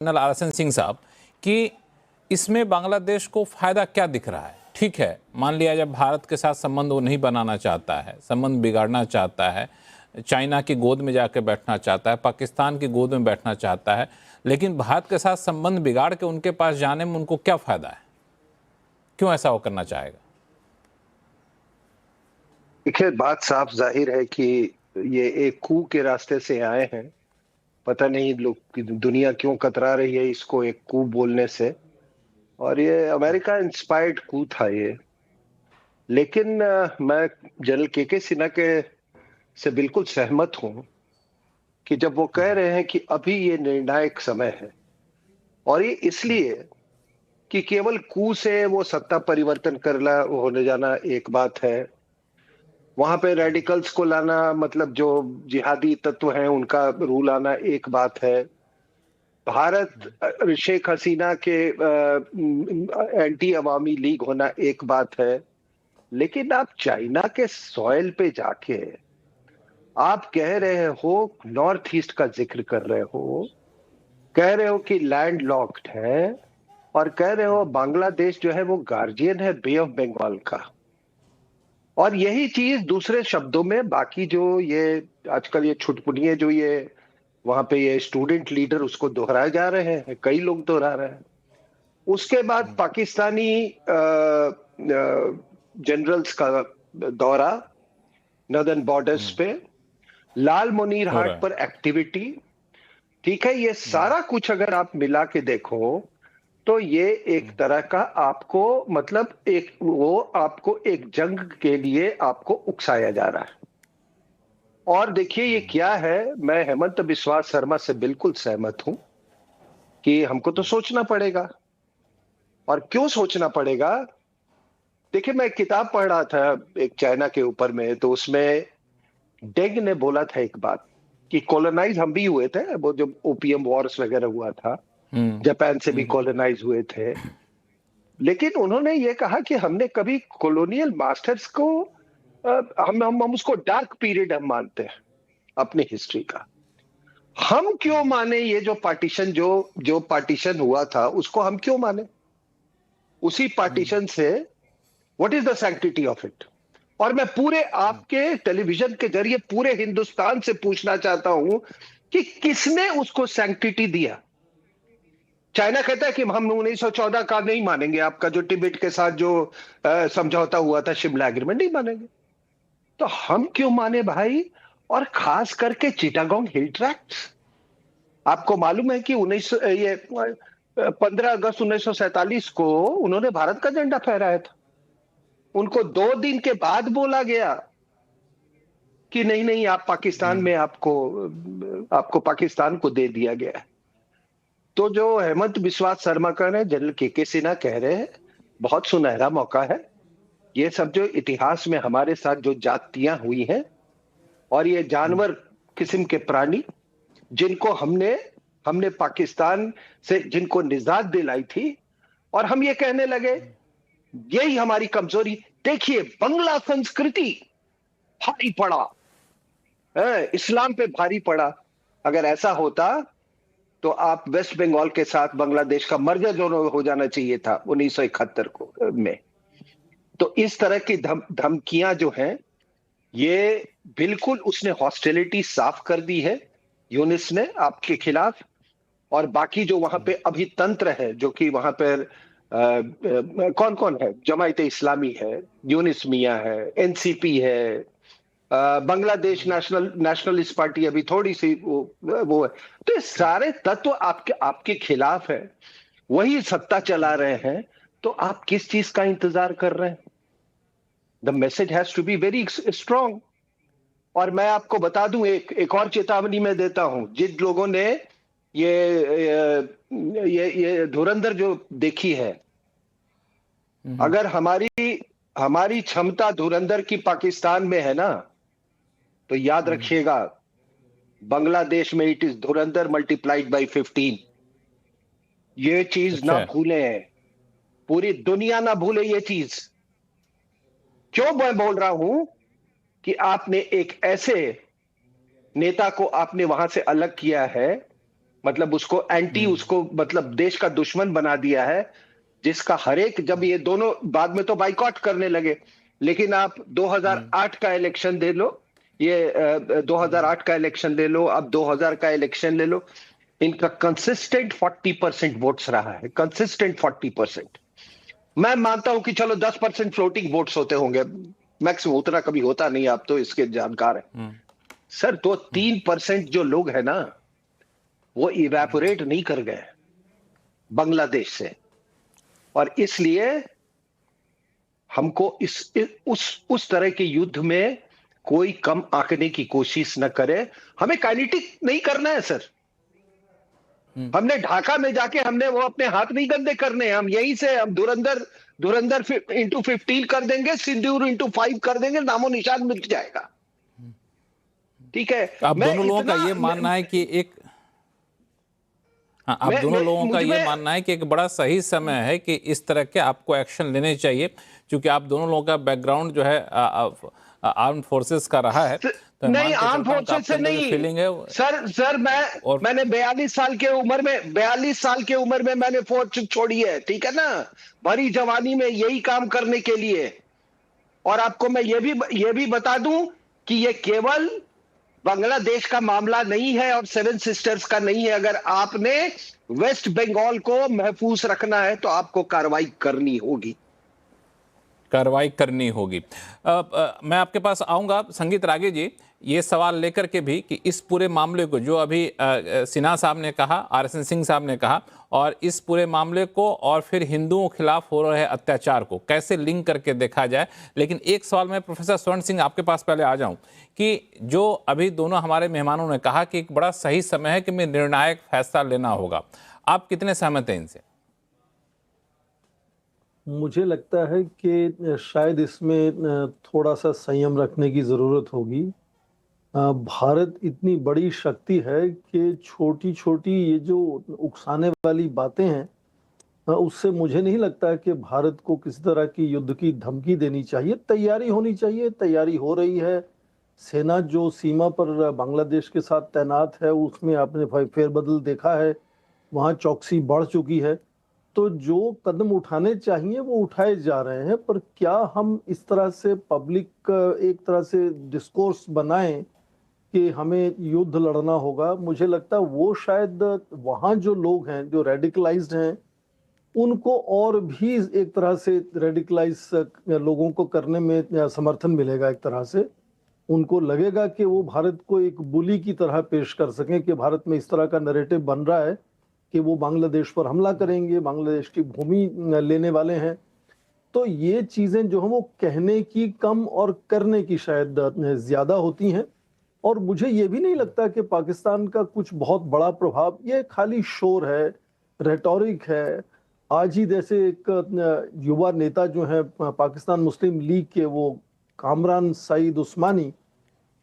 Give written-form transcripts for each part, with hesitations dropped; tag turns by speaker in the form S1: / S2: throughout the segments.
S1: General RSN Singh साहब कि इसमें बांग्लादेश को फायदा क्या दिख रहा है। ठीक है, मान लिया जब भारत के साथ संबंध वो नहीं बनाना चाहता है, संबंध बिगाड़ना चाहता है, चाइना की गोद में जाकर बैठना चाहता है, पाकिस्तान की गोद में बैठना चाहता है, लेकिन भारत के साथ संबंध बिगाड़ के उनके पास जाने में उनको क्या फायदा है? क्यों ऐसा वो करना चाहेगा?
S2: देखिए, बात साफ जाहिर है कि ये एक कू के रास्ते से आए हैं। पता नहीं लोग दुनिया क्यों कतरा रही है इसको एक कू बोलने से। और ये अमेरिका इंस्पायर्ड कू था ये। लेकिन मैं जनरल के सिन्हा के से बिल्कुल सहमत हूं कि जब वो कह रहे हैं कि अभी ये निर्णायक समय है, और ये इसलिए कि केवल कू से वो सत्ता परिवर्तन करना होने जाना एक बात है, वहां पे रेडिकल्स को लाना, मतलब जो जिहादी तत्व हैं उनका रूल आना एक बात है, भारत शेख हसीना के एंटी अवामी लीग होना एक बात है, लेकिन आप चाइना के सॉइल पे जाके आप कह रहे हो, नॉर्थ ईस्ट का जिक्र कर रहे हो, कह रहे हो कि लैंड लॉक्ड है, और कह रहे हो बांग्लादेश जो है वो गार्जियन है बे ऑफ बंगाल का। और यही चीज दूसरे शब्दों में बाकी जो ये आजकल ये छुटपुनिये जो ये वहां पे ये स्टूडेंट लीडर उसको दोहराए जा रहे हैं, कई लोग दोहरा रहे हैं। उसके बाद पाकिस्तानी जनरल्स का दौरा नॉर्दर्न बॉर्डर्स पे, लाल मुनीर हाट पर एक्टिविटी, ठीक है, ये सारा कुछ अगर आप मिला के देखो तो ये एक तरह का आपको, मतलब आपको एक जंग के लिए आपको उकसाया जा रहा है। और देखिए ये क्या है, मैं हेमंत बिस्वा शर्मा से बिल्कुल सहमत हूं कि हमको तो सोचना पड़ेगा। और क्यों सोचना पड़ेगा? देखिए, मैं एक किताब पढ़ रहा था एक चाइना के ऊपर में, तो उसमें डेंग ने बोला था एक बात कि कॉलोनाइज हम भी हुए थे, वो जो ओपियम वॉर्स वगैरह हुआ था, जापान से भी कॉलोनाइज हुए थे, लेकिन उन्होंने ये कहा कि हमने कभी कॉलोनियल मास्टर्स को हम उसको डार्क पीरियड हम मानते हैं अपनी हिस्ट्री का। हम क्यों माने ये जो पार्टीशन जो पार्टीशन हुआ था उसको हम क्यों माने? उसी पार्टीशन से what is the sanctity of it? और मैं पूरे आपके टेलीविजन के जरिए पूरे हिंदुस्तान से पूछना चाहता हूं कि किसने उसको सैंक्टिटी दिया? चाइना कहता है कि हम 1914 का नहीं मानेंगे, आपका जो तिब्बत के साथ जो समझौता हुआ था, शिमला एग्रीमेंट, नहीं मानेंगे। तो हम क्यों माने भाई? और खास करके चिटागोंग हिल ट्रैक्ट्स, आपको मालूम है कि 15 अगस्त 1947 को उन्होंने भारत का झंडा फहराया था। उनको 2 दिन के बाद बोला गया कि नहीं नहीं, आप पाकिस्तान में, आपको पाकिस्तान को दे दिया गया है। तो जो हेमंत बिस्वा शर्मा कह रहे हैं, जनरल के सिन्हा कह रहे हैं, बहुत सुनहरा मौका है। ये सब जो इतिहास में हमारे साथ जो जातियां हुई हैं, और ये जानवर किस्म के प्राणी जिनको हमने पाकिस्तान से जिनको निजात दिलाई थी, और हम ये कहने लगे यही हमारी कमजोरी। देखिए, बंगला संस्कृति भारी पड़ा, इस्लाम पे भारी पड़ा। अगर ऐसा होता तो आप वेस्ट बंगाल के साथ बांग्लादेश का मर्जर जो हो जाना चाहिए था 1971 को में। तो इस तरह की धमकियां जो हैं, ये बिल्कुल उसने हॉस्टिलिटी साफ कर दी है यूनिस ने आपके खिलाफ। और बाकी जो वहां पे अभी तंत्र है, जो कि वहां पर कौन कौन है, जमायत इस्लामी है, यूनिस मियां है, एनसीपी है, बांग्लादेश नेशनलिस्ट पार्टी अभी थोड़ी सी वो है। तो ये सारे तत्व आपके खिलाफ है, वही सत्ता चला रहे हैं। तो आप किस चीज का इंतजार कर रहे हैं? The message has to be very strong. और मैं आपको बता दूं, एक और चेतावनी मैं देता हूं, जिन लोगों ने ये धुरंधर जो देखी है, अगर हमारी क्षमता धुरंधर की पाकिस्तान में है ना, तो याद रखिएगा बांग्लादेश में it is Dhurandhar multiplied by 15। ये चीज ना भूलें, पूरी दुनिया ना भूले ये चीज। क्यों मैं बोल रहा हूं कि आपने एक ऐसे नेता को आपने वहां से अलग किया है मतलब उसको एंटी, उसको मतलब देश का दुश्मन बना दिया है, जिसका हर एक, जब ये दोनों बाद में तो बाइकआउट करने लगे, लेकिन आप 2008 का इलेक्शन दे लो, ये 2008 का इलेक्शन ले लो, अब 2000 का इलेक्शन ले लो, इनका कंसिस्टेंट 40% वोट्स रहा है, कंसिस्टेंट 40%। मैं मानता हूं कि चलो 10% फ्लोटिंग वोट्स होते होंगे, मैक्सिमम, उतना कभी होता नहीं, आप तो इसके जानकार हैं सर। तो 3% जो लोग हैं ना, वो इवेपोरेट नहीं कर गए बांग्लादेश से, और इसलिए हमको उस तरह के युद्ध में कोई कम आंकने की कोशिश न करे। हमें काइनेटिक नहीं करना है सर। हमने ढाका में जाके हमने वो अपने हाथ नहीं गंदे करने हैं। हम यहीं से हम धुरंधर इंटू 15 कर देंगे, सिंदूर इंटू 5 कर देंगे, नामो निशान मिट जाएगा। ठीक है,
S1: आप दोनों लोगों का ये मानना है कि एक, हाँ, आप दोनों लोगों का ये मानना है कि एक बड़ा सही समय है कि इस तरह के आपको एक्शन लेने चाहिए, क्योंकि आप दोनों लोगों का बैकग्राउंड जो है आर्म्ड फोर्सेस का रहा है। तो
S2: नहीं, आर्म फोर्सेस से नहीं
S1: फीलिंग है
S2: सर मैंने 42 साल के उम्र में मैंने फौज छोड़ी है, ठीक है ना, भरी जवानी में यही काम करने के लिए। और आपको मैं ये भी बता दूं कि ये केवल बांग्लादेश का मामला नहीं है और सेवन सिस्टर्स का नहीं है। अगर आपने वेस्ट बंगाल को महफूज रखना है तो आपको कार्रवाई करनी होगी।
S1: मैं आपके पास आऊंगा संगीत रागे जी, ये सवाल लेकर के भी कि इस पूरे मामले को जो अभी सिन्हा साहब ने कहा, आरएसएन सिंह साहब ने कहा, और इस पूरे मामले को और फिर हिंदुओं के खिलाफ हो रहे अत्याचार को कैसे लिंक करके देखा जाए। लेकिन एक सवाल मैं प्रोफेसर स्वर्ण सिंह आपके पास पहले आ जाऊं कि जो अभी दोनों हमारे मेहमानों ने कहा कि एक बड़ा सही समय है कि मैं निर्णायक फैसला लेना होगा, आप कितने सहमत हैं इनसे?
S3: मुझे लगता है कि शायद इसमें थोड़ा सा संयम रखने की ज़रूरत होगी। भारत इतनी बड़ी शक्ति है कि छोटी छोटी ये जो उकसाने वाली बातें हैं, उससे मुझे नहीं लगता कि भारत को किसी तरह की युद्ध की धमकी देनी चाहिए। तैयारी होनी चाहिए, तैयारी हो रही है। सेना जो सीमा पर बांग्लादेश के साथ तैनात है, उसमें आपने फेरबदल देखा है, वहाँ चौकसी बढ़ चुकी है। तो जो कदम उठाने चाहिए वो उठाए जा रहे हैं, पर क्या हम इस तरह से पब्लिक एक तरह से डिस्कोर्स बनाएं कि हमें युद्ध लड़ना होगा? मुझे लगता है वो शायद वहाँ जो लोग हैं जो रेडिकलाइज्ड हैं, उनको और भी एक तरह से रेडिकलाइज लोगों को करने में समर्थन मिलेगा। एक तरह से उनको लगेगा कि वो भारत को एक बुली की तरह पेश कर सकें कि भारत में इस तरह का नैरेटिव बन रहा है कि वो बांग्लादेश पर हमला करेंगे, बांग्लादेश की भूमि लेने वाले हैं। तो ये चीजें जो हैं वो कहने की कम और करने की शायद ज्यादा होती हैं। और मुझे ये भी नहीं लगता कि पाकिस्तान का कुछ बहुत बड़ा प्रभाव, ये खाली शोर है, रेटोरिक है। आज ही जैसे एक युवा नेता जो है पाकिस्तान मुस्लिम लीग के, वो कामरान सईद उस्मानी,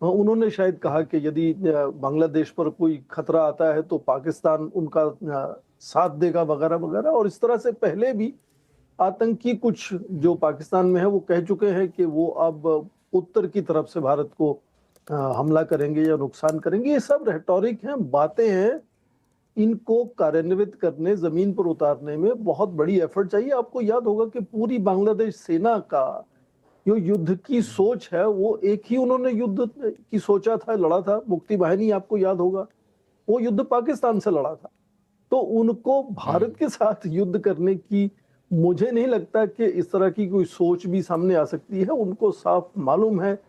S3: उन्होंने शायद कहा कि यदि बांग्लादेश पर कोई खतरा आता है तो पाकिस्तान उनका साथ देगा वगैरह वगैरह। और इस तरह से पहले भी आतंकी कुछ जो पाकिस्तान में है वो कह चुके हैं कि वो अब उत्तर की तरफ से भारत को हमला करेंगे या नुकसान करेंगे। ये सब रेटोरिक हैं, बातें हैं। इनको कार्यान्वित करने, जमीन पर उतारने में बहुत बड़ी एफर्ट चाहिए। आपको याद होगा कि पूरी बांग्लादेश सेना का जो युद्ध की सोच है, वो एक ही उन्होंने युद्ध की सोचा था, लड़ा था। मुक्ति वाहिनी, आपको याद होगा, वो युद्ध पाकिस्तान से लड़ा था। तो उनको भारत के साथ युद्ध करने की मुझे नहीं लगता कि इस तरह की कोई सोच भी सामने आ सकती है। उनको साफ मालूम है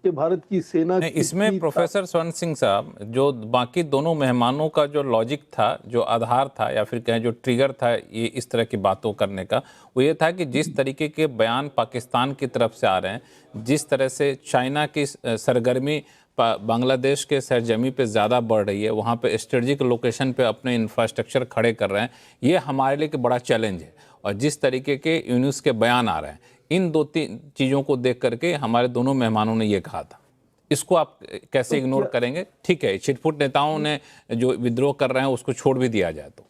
S3: कि भारत की सेना
S1: इसमें प्रोफेसर स्वर्ण सिंह साहब, जो बाकी दोनों मेहमानों का जो लॉजिक था, जो आधार था, या फिर कहें जो ट्रिगर था ये इस तरह की बातों करने का, वो ये था कि जिस तरीके के बयान पाकिस्तान की तरफ से आ रहे हैं, जिस तरह से चाइना की सरगर्मी बांग्लादेश के सरजमी पे ज़्यादा बढ़ रही है, वहाँ पे स्ट्रेटेजिक लोकेशन पे अपने इंफ्रास्ट्रक्चर खड़े कर रहे हैं, ये हमारे लिए एक बड़ा चैलेंज है। और जिस तरीके के यूनुस के बयान आ रहे हैं, इन दो तीन चीज़ों को देख करके हमारे दोनों मेहमानों ने ये कहा था। इसको आप कैसे इग्नोर करेंगे? ठीक है, छिटपुट नेताओं ने जो विद्रोह कर रहे हैं उसको छोड़ भी दिया जाए तो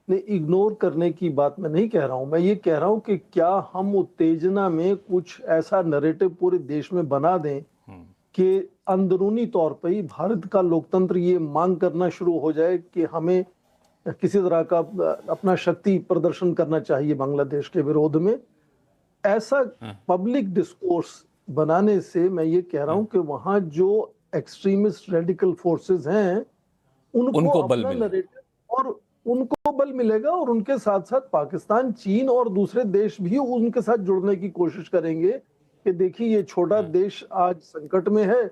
S3: नहीं, इग्नोर करने की बात मैं नहीं कह रहा हूं। मैं ये कह रहा हूं कि क्या हम उत्तेजना में कुछ ऐसा नैरेटिव पूरे देश में बना दें कि अंदरूनी तौर पे ही भारत का लोकतंत्र ये मांग करना शुरू हो जाए कि हमें किसी तरह का अपना शक्ति प्रदर्शन करना चाहिए बांग्लादेश के विरोध में, ऐसा पब्लिक डिस्कोर्स बनाने से मैं ये कह रहा हूं कि वहां जो एक्सट्रीमिस्ट रेडिकल फोर्सेस हैं
S1: उनको बल
S3: अपना
S1: मिले।
S3: नरेटिव और उनको बल मिलेगा, और उनके साथ साथ पाकिस्तान, चीन और दूसरे देश भी उनके साथ जुड़ने की कोशिश करेंगे कि देखिए ये छोटा देश आज संकट में है।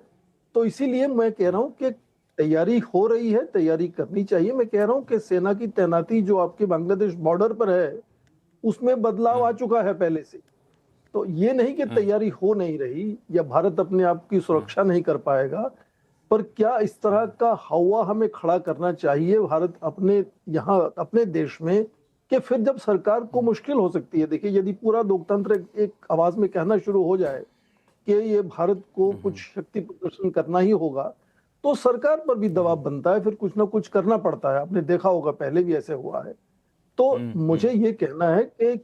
S3: तो इसीलिए मैं कह रहा हूं कि तैयारी हो रही है, तैयारी करनी चाहिए। मैं कह रहा हूं कि सेना की तैनाती जो आपके बांग्लादेश बॉर्डर पर है उसमें बदलाव आ चुका है पहले से। तो ये नहीं कि तैयारी हो नहीं रही या भारत अपने आप की सुरक्षा नहीं कर पाएगा, पर क्या इस तरह का हवा हमें खड़ा करना चाहिए भारत अपने यहाँ अपने देश में कि फिर जब सरकार को मुश्किल हो सकती है। देखिए यदि पूरा लोकतंत्र एक आवाज में कहना शुरू हो जाए कि ये भारत को कुछ शक्ति प्रदर्शन करना ही होगा, तो सरकार पर भी दबाव बनता है, फिर कुछ ना कुछ करना पड़ता है। आपने देखा होगा पहले भी ऐसे हुआ है। तो मुझे ये कहना है कि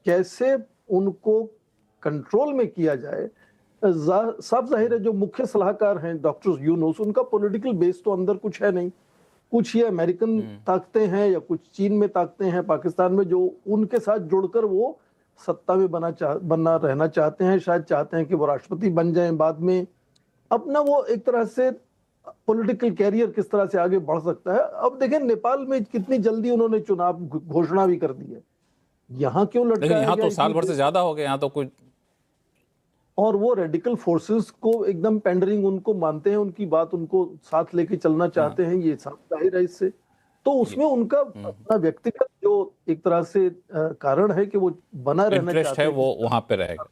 S3: कैसे उनको कंट्रोल में किया जाए। साफ जाहिर है जो मुख्य सलाहकार हैं डॉक्टर यूनुस, उनका पॉलिटिकल बेस तो अंदर कुछ है नहीं। कुछ ये अमेरिकन ताकतें हैं या कुछ चीन में ताकतें हैं, पाकिस्तान में, जो उनके साथ जुड़कर वो सत्ता में बना रहना चाहते हैं। शायद चाहते हैं कि वो राष्ट्रपति बन जाएं बाद में। अपना वो एक तरह से पॉलिटिकल कैरियर किस तरह से आगे बढ़ सकता है। अब देखें नेपाल में कितनी जल्दी उन्होंने चुनाव घोषणा भी कर दी है। यहाँ क्यों
S1: लेकिन
S3: लटकाया
S1: यहाँ
S3: गया
S1: तो साल
S3: इतनी
S1: भर से
S3: देर?
S1: ज्यादा हो गए, यहाँ तो कुछ
S3: और वो रेडिकल फोर्सेस को एकदम पेंडरिंग उनको मानते हैं, उनकी बात उनको साथ लेके चलना चाहते हैं, ये साफ जाहिर है इससे। तो उसमें उनका अपना व्यक्तिगत जो एक तरह से कारण है कि वो बना रहना
S1: इंटरेस्ट
S3: चाहते
S1: है
S3: हैं।
S1: वो वहां पे रहेगा।